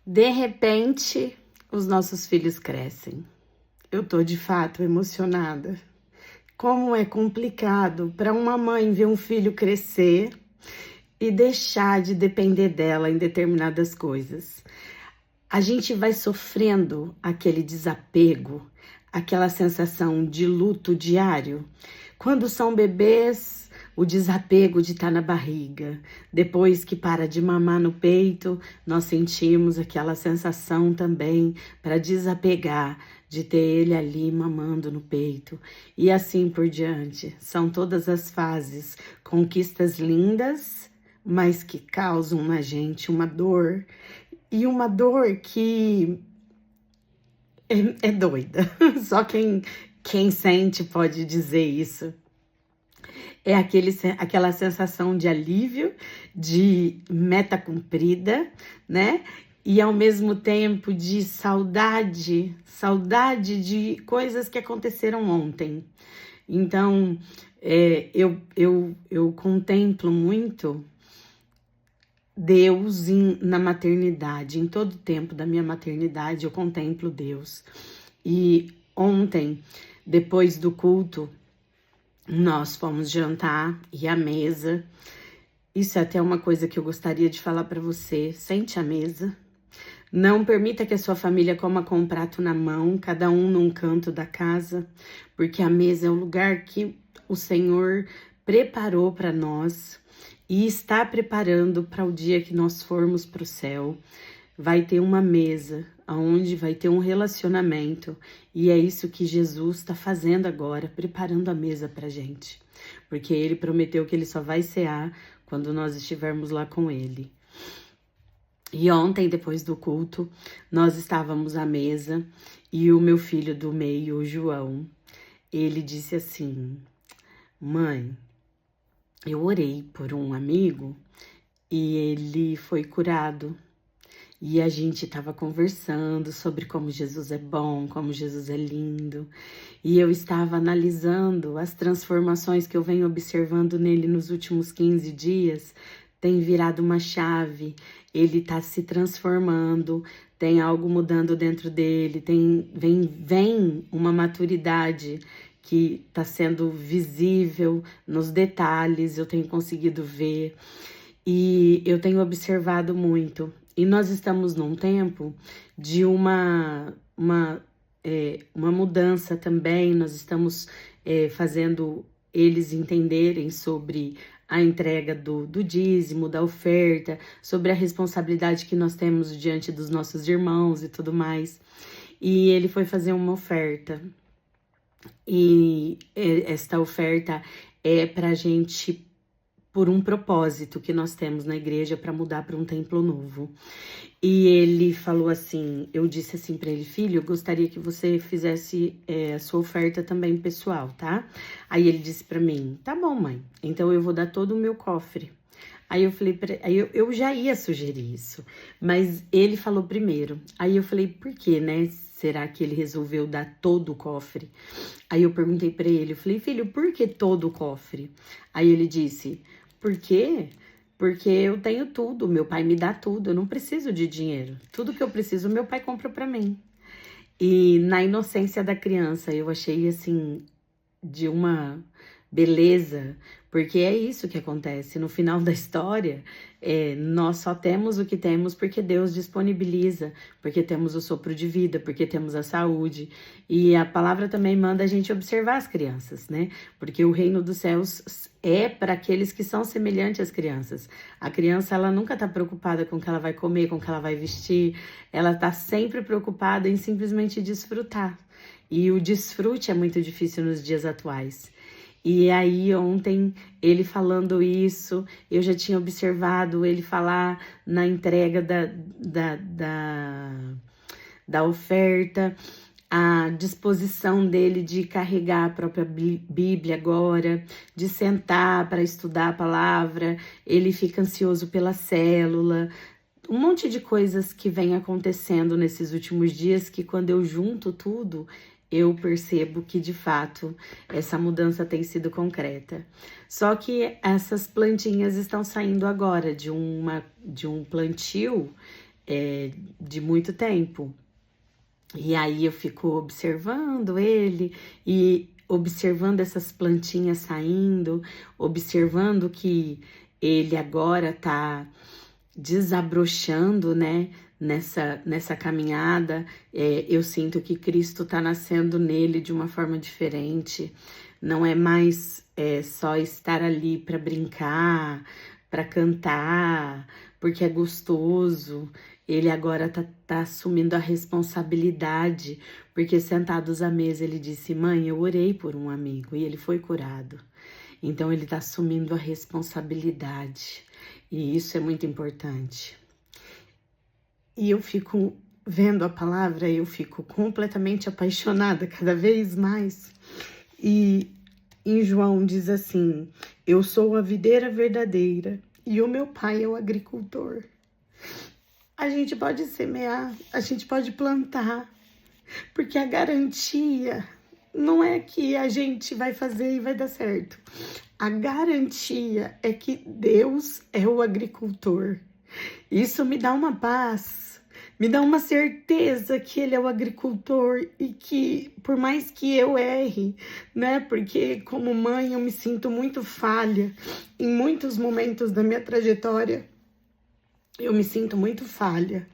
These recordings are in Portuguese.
De repente, os nossos filhos crescem. Eu tô de fato emocionada. Como é complicado para uma mãe ver um filho crescer e deixar de depender dela em determinadas coisas. A gente vai sofrendo aquele desapego, aquela sensação de luto diário. Quando são bebês, o desapego de estar na barriga. Depois que para de mamar no peito, nós sentimos aquela sensação também para desapegar, de ter ele ali mamando no peito. E assim por diante. São todas as fases, conquistas lindas, mas que causam na gente uma dor. E uma dor que é doida. Só quem sente pode dizer isso. É aquela sensação de alívio, de meta cumprida, né? E ao mesmo tempo de saudade de coisas que aconteceram ontem. Então, eu contemplo muito Deus na maternidade. Em todo o tempo da minha maternidade, eu contemplo Deus. E ontem, depois do culto, nós fomos jantar e à mesa. Isso é até uma coisa que eu gostaria de falar para você. Sente à mesa. Não permita que a sua família coma com um prato na mão, cada um num canto da casa, porque a mesa é o lugar que o Senhor preparou para nós e está preparando para o dia que nós formos para o céu. Vai ter uma mesa onde vai ter um relacionamento e é isso que Jesus está fazendo agora, preparando a mesa para gente, porque Ele prometeu que Ele só vai cear quando nós estivermos lá com Ele. E ontem, depois do culto, nós estávamos à mesa e o meu filho do meio, o João, ele disse assim: mãe, eu orei por um amigo e ele foi curado. E a gente estava conversando sobre como Jesus é bom, como Jesus é lindo. E eu estava analisando as transformações que eu venho observando nele nos últimos 15 dias. Tem virado uma chave, ele está se transformando, tem algo mudando dentro dele, vem uma maturidade que está sendo visível nos detalhes, eu tenho conseguido ver. E eu tenho observado muito. E nós estamos num tempo de uma mudança também. Nós estamos fazendo eles entenderem sobre a entrega do dízimo, da oferta, sobre a responsabilidade que nós temos diante dos nossos irmãos e tudo mais. E ele foi fazer uma oferta. E esta oferta é para a gente, por um propósito que nós temos na igreja para mudar para um templo novo. E ele falou assim, eu disse assim para ele: filho, eu gostaria que você fizesse a sua oferta também pessoal, tá? Aí ele disse para mim: tá bom, mãe, então eu vou dar todo o meu cofre. Aí eu falei, eu já ia sugerir isso, mas ele falou primeiro. Aí eu falei, por quê, né? Será que ele resolveu dar todo o cofre? Aí eu perguntei para ele, eu falei, filho, por que todo o cofre? Aí ele disse: por quê? Porque eu tenho tudo, meu pai me dá tudo, eu não preciso de dinheiro. Tudo que eu preciso, meu pai compra para mim. E na inocência da criança, eu achei assim, de uma beleza, porque é isso que acontece. No final da história, nós só temos o que temos porque Deus disponibiliza, porque temos o sopro de vida, porque temos a saúde. E a palavra também manda a gente observar as crianças, né? Porque o reino dos céus é para aqueles que são semelhantes às crianças. A criança, ela nunca está preocupada com o que ela vai comer, com o que ela vai vestir. Ela está sempre preocupada em simplesmente desfrutar. E o desfrute é muito difícil nos dias atuais. E aí ontem, ele falando isso, eu já tinha observado ele falar na entrega da oferta, a disposição dele de carregar a própria Bíblia agora, de sentar para estudar a palavra, ele fica ansioso pela célula, um monte de coisas que vem acontecendo nesses últimos dias que quando eu junto tudo, eu percebo que de fato essa mudança tem sido concreta. Só que essas plantinhas estão saindo agora de um plantio de muito tempo. E aí eu fico observando ele e observando essas plantinhas saindo, observando que ele agora tá desabrochando, né? Nessa caminhada, eu sinto que Cristo tá nascendo nele de uma forma diferente. Não é mais só estar ali para brincar, para cantar, porque é gostoso. Ele agora tá assumindo a responsabilidade, porque sentados à mesa ele disse: Mãe, eu orei por um amigo e ele foi curado. Então ele tá assumindo a responsabilidade e isso é muito importante. E eu fico vendo a palavra, eu fico completamente apaixonada cada vez mais. E em João diz assim: eu sou a videira verdadeira e o meu pai é o agricultor. A gente pode semear, a gente pode plantar, porque a garantia não é que a gente vai fazer e vai dar certo. A garantia é que Deus é o agricultor. Isso me dá uma paz, me dá uma certeza que Ele é o agricultor e que, por mais que eu erre, né? Porque como mãe eu me sinto muito falha em muitos momentos da minha trajetória. Eu me sinto muito falha.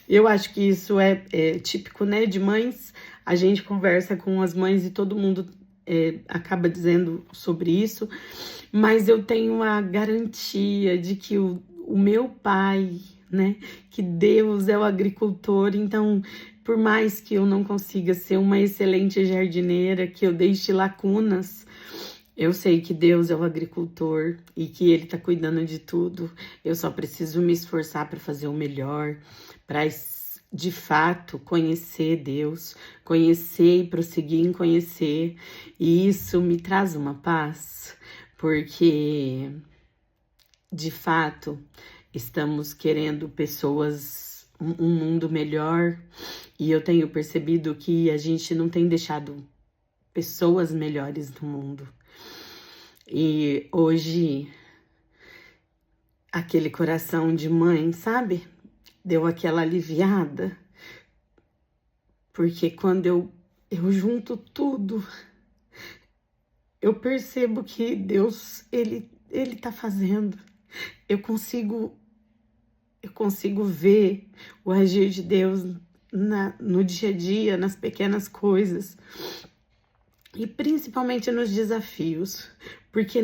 Eu acho que isso é típico, né, de mães. A gente conversa com as mães e todo mundo acaba dizendo sobre isso. Mas eu tenho a garantia de que o meu pai, né, que Deus é o agricultor. Então, por mais que eu não consiga ser uma excelente jardineira, que eu deixe lacunas, eu sei que Deus é o agricultor e que Ele está cuidando de tudo. Eu só preciso me esforçar para fazer o melhor, para de fato conhecer Deus, conhecer e prosseguir em conhecer. E isso me traz uma paz, porque de fato estamos querendo pessoas, um mundo melhor. E eu tenho percebido que a gente não tem deixado pessoas melhores no mundo. E hoje, aquele coração de mãe, sabe? Deu aquela aliviada. Porque quando eu junto tudo, eu percebo que Deus, Ele tá fazendo. Eu consigo ver o agir de Deus no dia a dia, nas pequenas coisas. E principalmente nos desafios, porque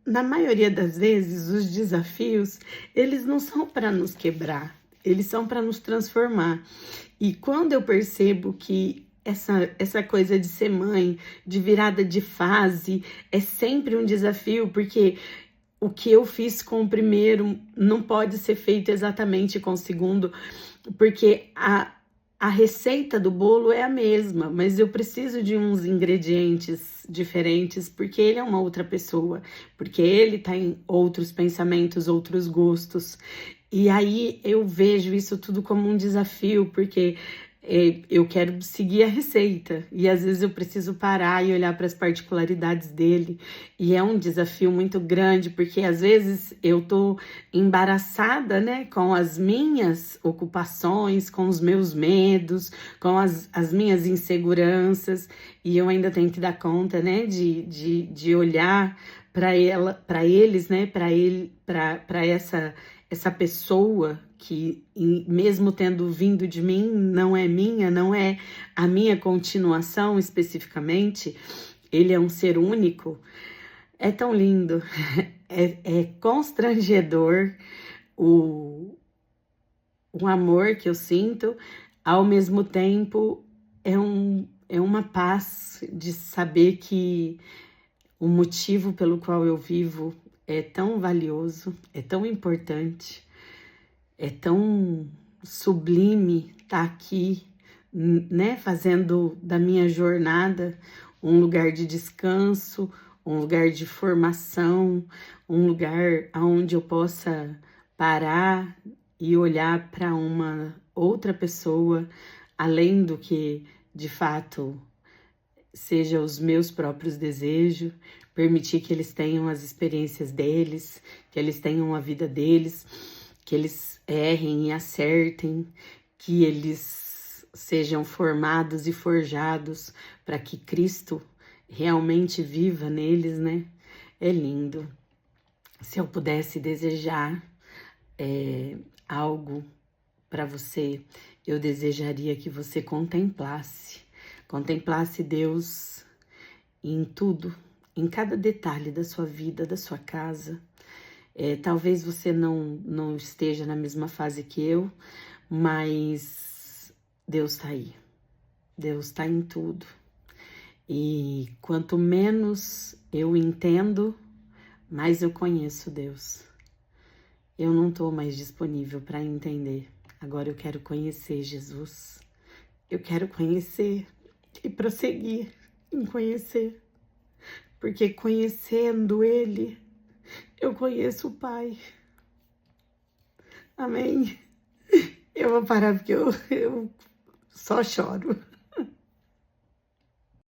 na maioria das vezes os desafios, eles não são para nos quebrar, eles são para nos transformar. E quando eu percebo que essa coisa de ser mãe, de virada de fase, é sempre um desafio, porque o que eu fiz com o primeiro não pode ser feito exatamente com o segundo, porque a receita do bolo é a mesma, mas eu preciso de uns ingredientes diferentes, porque ele é uma outra pessoa, porque ele tá em outros pensamentos, outros gostos. E aí eu vejo isso tudo como um desafio, porque eu quero seguir a receita e às vezes eu preciso parar e olhar para as particularidades dele, e é um desafio muito grande, porque às vezes eu tô embaraçada, né, com as minhas ocupações, com os meus medos, com as minhas inseguranças, e eu ainda tenho que dar conta, né, de olhar para eles, né, para essa pessoa que, mesmo tendo vindo de mim, não é minha, não é a minha continuação especificamente. Ele é um ser único. É tão lindo, é constrangedor o amor que eu sinto, ao mesmo tempo é uma paz de saber que o motivo pelo qual eu vivo é tão valioso, é tão importante, é tão sublime estar aqui, né, fazendo da minha jornada um lugar de descanso, um lugar de formação, um lugar onde eu possa parar e olhar para uma outra pessoa, além do que, de fato, seja os meus próprios desejos, permitir que eles tenham as experiências deles, que eles tenham a vida deles. que eles errem e acertem, que eles sejam formados e forjados para que Cristo realmente viva neles, né? É lindo. Se eu pudesse desejar algo para você, eu desejaria que você contemplasse Deus em tudo, em cada detalhe da sua vida, da sua casa. Talvez você não esteja na mesma fase que eu, mas Deus está aí. Deus está em tudo. E quanto menos eu entendo, mais eu conheço Deus. Eu não estou mais disponível para entender. Agora eu quero conhecer Jesus. Eu quero conhecer e prosseguir em conhecer. Porque conhecendo Ele, eu conheço o Pai. Amém? Eu vou parar porque eu só choro.